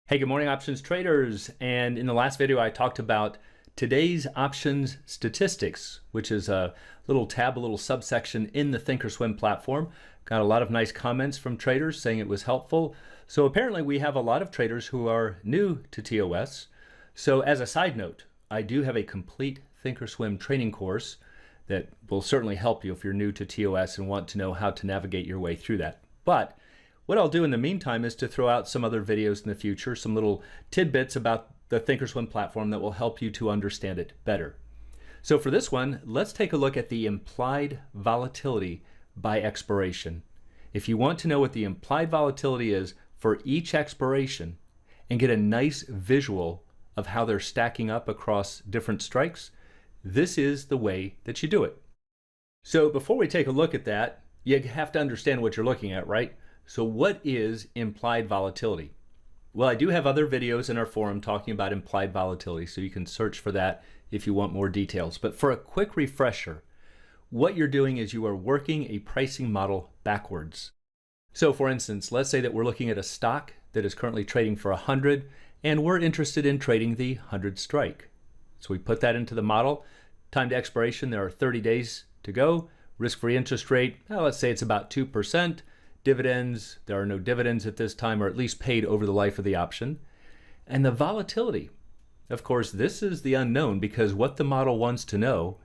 Hey, good morning, options traders. And in the last video, I talked about today's options statistics, which is a little tab, a little subsection in the Thinkorswim platform. Got a lot of nice comments from traders saying it was helpful. So apparently we have a lot of traders who are new to TOS. So as a side note, I do have a complete Thinkorswim training course that will certainly help you if you're new to TOS and want to know how to navigate your way through that. But what I'll do in the meantime is to throw out some other videos in the future, some little tidbits about the Thinkorswim platform that will help you to understand it better. So for this one, let's take a look at the implied volatility by expiration. If you want to know what the implied volatility is for each expiration and get a nice visual of how they're stacking up across different strikes, this is the way that you do it. So before we take a look at that, you have to understand what you're looking at, right? So what is implied volatility? Well, I do have other videos in our forum talking about implied volatility, so you can search for that if you want more details. But for a quick refresher, what you're doing is you are working a pricing model backwards. So for instance, let's say that we're looking at a stock that is currently trading for 100, and we're interested in trading the 100 strike. So we put that into the model. Time to expiration, there are 30 days to go. Risk-free interest rate, let's say it's about 2%. Dividends, there are no dividends at this time, or at least paid over the life of the option. And the volatility, of course, this is the unknown, because what the model wants to know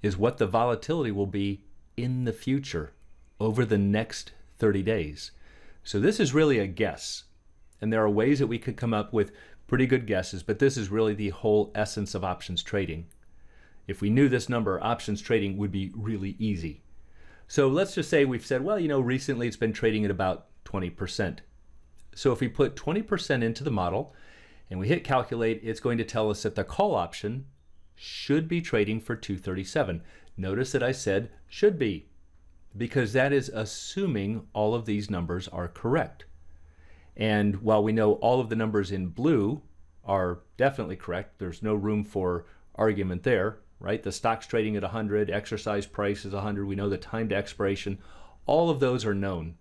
is what the volatility will be in the future over the next 30 days. So this is really a guess. And there are ways that we could come up with pretty good guesses, but this is really the whole essence of options trading. If we knew this number, options trading would be really easy. So let's just say we've said, well, recently it's been trading at about 20%. So if we put 20% into the model and we hit calculate, it's going to tell us that the call option should be trading for 237. Notice that I said should be, because that is assuming all of these numbers are correct. And while we know all of the numbers in blue are definitely correct, there's no room for argument there, right? The stock's trading at 100, exercise price is 100, we know the time to expiration, all of those are known.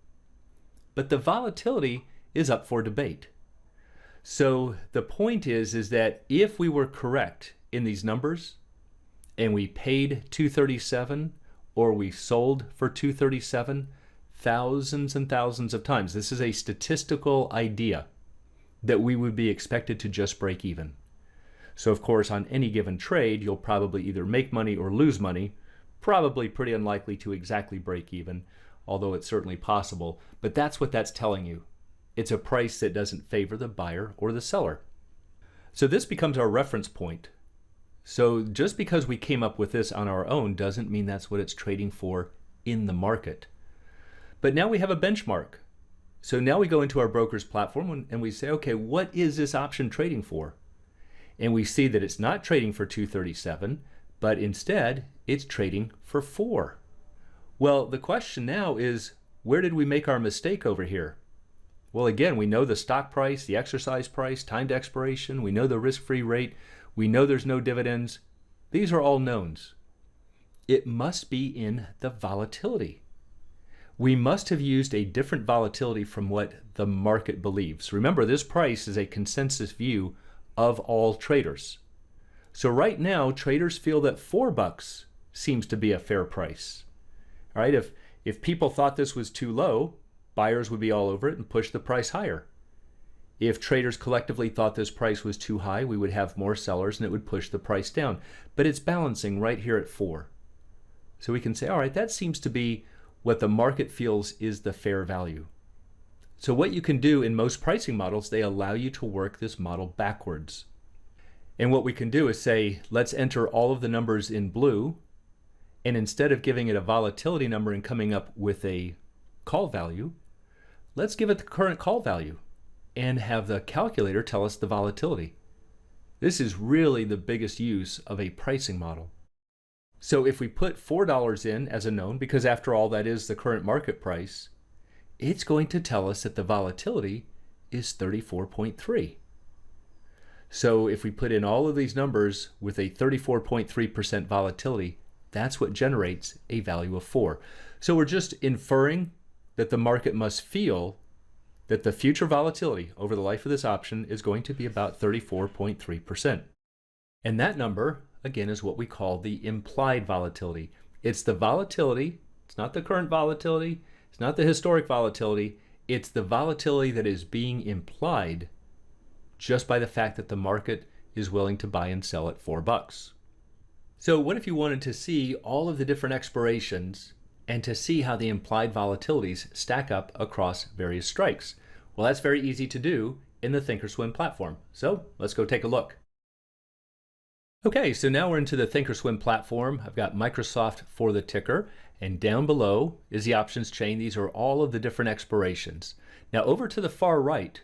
But the volatility is up for debate. So the point is that if we were correct in these numbers and we paid 237 or we sold for 237 thousands and thousands of times, this is a statistical idea that we would be expected to just break even. So of course, on any given trade, you'll probably either make money or lose money, probably pretty unlikely to exactly break even, although it's certainly possible. But that's what that's telling you. It's a price that doesn't favor the buyer or the seller. So this becomes our reference point. So just because we came up with this on our own doesn't mean that's what it's trading for in the market. But now we have a benchmark. So now we go into our broker's platform and we say, okay, what is this option trading for? And we see that it's not trading for 237, but instead it's trading for 4. Well, the question now is, where did we make our mistake over here? Well, again, we know the stock price, the exercise price, time to expiration, we know the risk-free rate, we know there's no dividends. These are all knowns. It must be in the volatility. We must have used a different volatility from what the market believes. Remember, this price is a consensus view of all traders. So right now, traders feel that $4 seems to be a fair price. All right, if people thought this was too low, buyers would be all over it and push the price higher. If traders collectively thought this price was too high, we would have more sellers and it would push the price down. But it's balancing right here at 4. So we can say, all right, that seems to be what the market feels is the fair value. So what you can do in most pricing models, they allow you to work this model backwards. And what we can do is say, let's enter all of the numbers in blue, and instead of giving it a volatility number and coming up with a call value, let's give it the current call value and have the calculator tell us the volatility. This is really the biggest use of a pricing model. So if we put $4 in as a known, because after all that is the current market price, it's going to tell us that the volatility is 34.3. So if we put in all of these numbers with a 34.3% volatility, that's what generates a value of 4. So we're just inferring that the market must feel that the future volatility over the life of this option is going to be about 34.3%. And that number, again, is what we call the implied volatility. It's the volatility, it's not the current volatility, it's not the historic volatility, it's the volatility that is being implied just by the fact that the market is willing to buy and sell at $4. So what if you wanted to see all of the different expirations and to see how the implied volatilities stack up across various strikes? Well, that's very easy to do in the Thinkorswim platform. So let's go take a look. Okay, so now we're into the Thinkorswim platform. I've got Microsoft for the ticker, and down below is the options chain. These are all of the different expirations. Now over to the far right,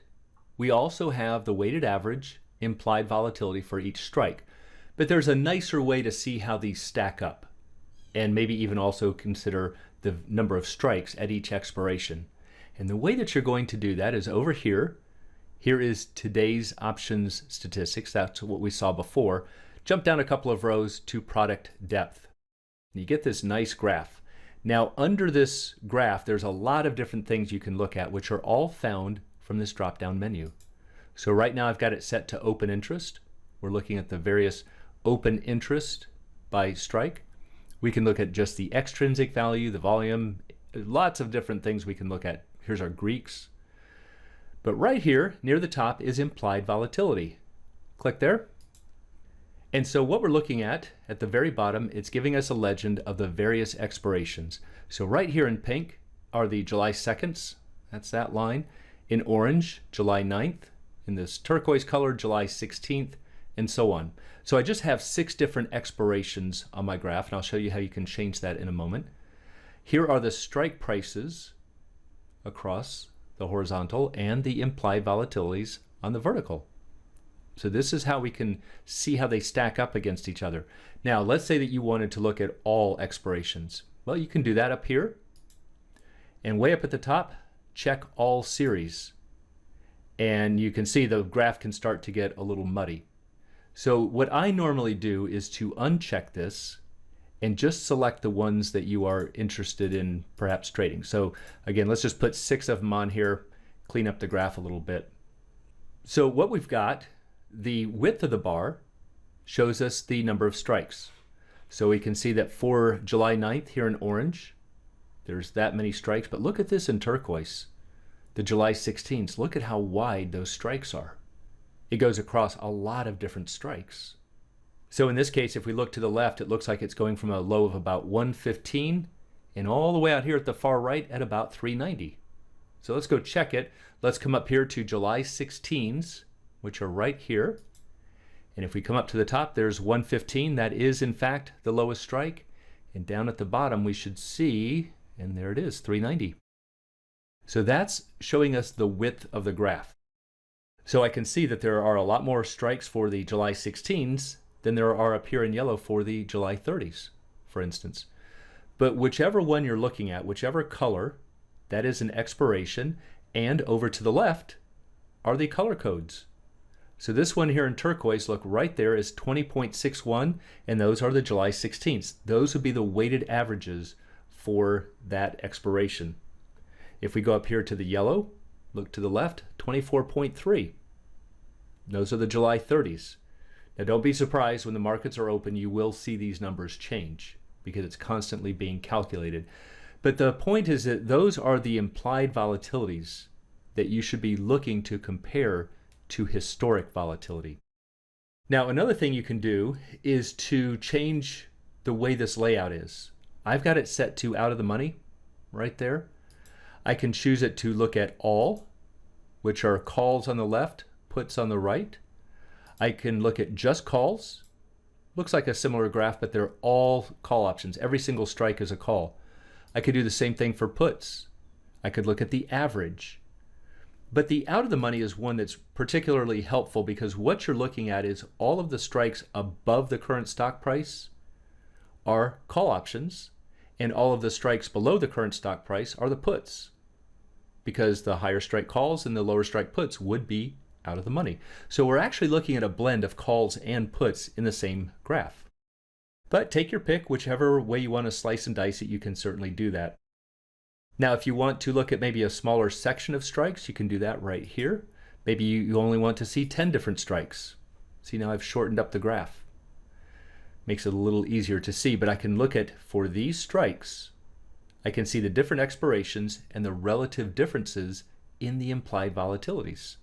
we also have the weighted average implied volatility for each strike. But there's a nicer way to see how these stack up, and maybe even also consider the number of strikes at each expiration. And the way that you're going to do that is over here. Here is today's options statistics. That's what we saw before. Jump down a couple of rows to product depth. And you get this nice graph. Now under this graph, there's a lot of different things you can look at, which are all found from this drop-down menu. So right now I've got it set to open interest. We're looking at the various open interest by strike. We can look at just the extrinsic value, the volume, lots of different things we can look at. Here's our Greeks. But right here near the top is implied volatility. Click there. And so what we're looking at the very bottom, it's giving us a legend of the various expirations. So right here in pink are the July 2nds. That's that line. In orange, July 9th. In this turquoise color, July 16th, and so on. So I just have 6 different expirations on my graph, and I'll show you how you can change that in a moment. Here are the strike prices across the horizontal and the implied volatilities on the vertical. So this is how we can see how they stack up against each other. Now, let's say that you wanted to look at all expirations. Well, you can do that up here. And way up at the top, check all series. And you can see the graph can start to get a little muddy. So what I normally do is to uncheck this and just select the ones that you are interested in perhaps trading. So again, let's just put 6 of them on here, clean up the graph a little bit. So what we've got, the width of the bar shows us the number of strikes. So we can see that for July 9th here in orange, there's that many strikes, but look at this in turquoise. The July 16th, look at how wide those strikes are. It goes across a lot of different strikes. So in this case, if we look to the left, it looks like it's going from a low of about 115 and all the way out here at the far right at about 390. So let's go check it. Let's come up here to July 16s, which are right here. And if we come up to the top, there's 115. That is, in fact, the lowest strike. And down at the bottom, we should see, and there it is, 390. So that's showing us the width of the graph. So I can see that there are a lot more strikes for the July 16s than there are up here in yellow for the July 30s, for instance. But whichever one you're looking at, whichever color, that is an expiration, and over to the left are the color codes. So this one here in turquoise, look right there, is 20.61, and those are the July 16th. Those would be the weighted averages for that expiration. If we go up here to the yellow, look to the left, 24.3. Those are the July 30s. Now don't be surprised when the markets are open, you will see these numbers change because it's constantly being calculated. But the point is that those are the implied volatilities that you should be looking to compare to historic volatility. Now another thing you can do is to change the way this layout is. I've got it set to out of the money right there. I can choose it to look at all, which are calls on the left, puts on the right. I can look at just calls. Looks like a similar graph, but they're all call options. Every single strike is a call. I could do the same thing for puts. I could look at the average. But the out of the money is one that's particularly helpful because what you're looking at is all of the strikes above the current stock price are call options, and all of the strikes below the current stock price are the puts, because the higher strike calls and the lower strike puts would be out of the money. So we're actually looking at a blend of calls and puts in the same graph. But take your pick, whichever way you want to slice and dice it, you can certainly do that. Now, if you want to look at maybe a smaller section of strikes, you can do that right here. Maybe you only want to see 10 different strikes. See, now I've shortened up the graph. Makes it a little easier to see, but I can look at, for these strikes, I can see the different expirations and the relative differences in the implied volatilities.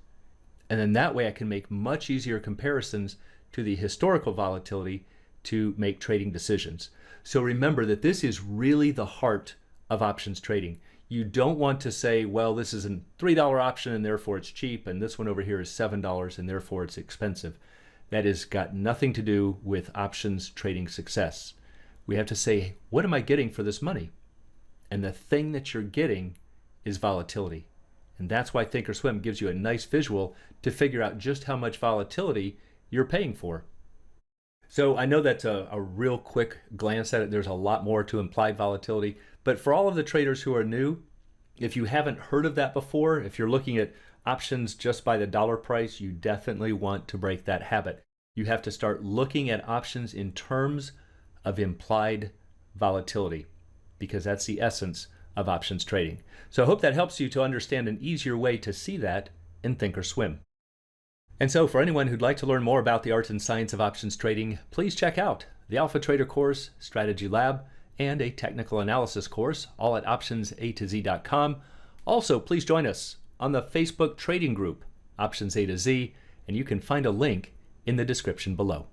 And then that way I can make much easier comparisons to the historical volatility to make trading decisions. So remember that this is really the heart of options trading. You don't want to say, well, this is a $3 option and therefore it's cheap, and this one over here is $7 and therefore it's expensive. That has got nothing to do with options trading success. We have to say, what am I getting for this money? And the thing that you're getting is volatility. And that's why Thinkorswim gives you a nice visual to figure out just how much volatility you're paying for. So I know that's a real quick glance at it. There's a lot more to implied volatility. But for all of the traders who are new, if you haven't heard of that before, if you're looking at options just by the dollar price, you definitely want to break that habit. You have to start looking at options in terms of implied volatility, because that's the essence of options trading. So I hope that helps you to understand an easier way to see that in Thinkorswim. And so for anyone who'd like to learn more about the art and science of options trading, please check out the Alpha Trader course, Strategy Lab, and a technical analysis course, all at optionsatoz.com. Also, please join us on the Facebook trading group, Options A to Z, and you can find a link in the description below.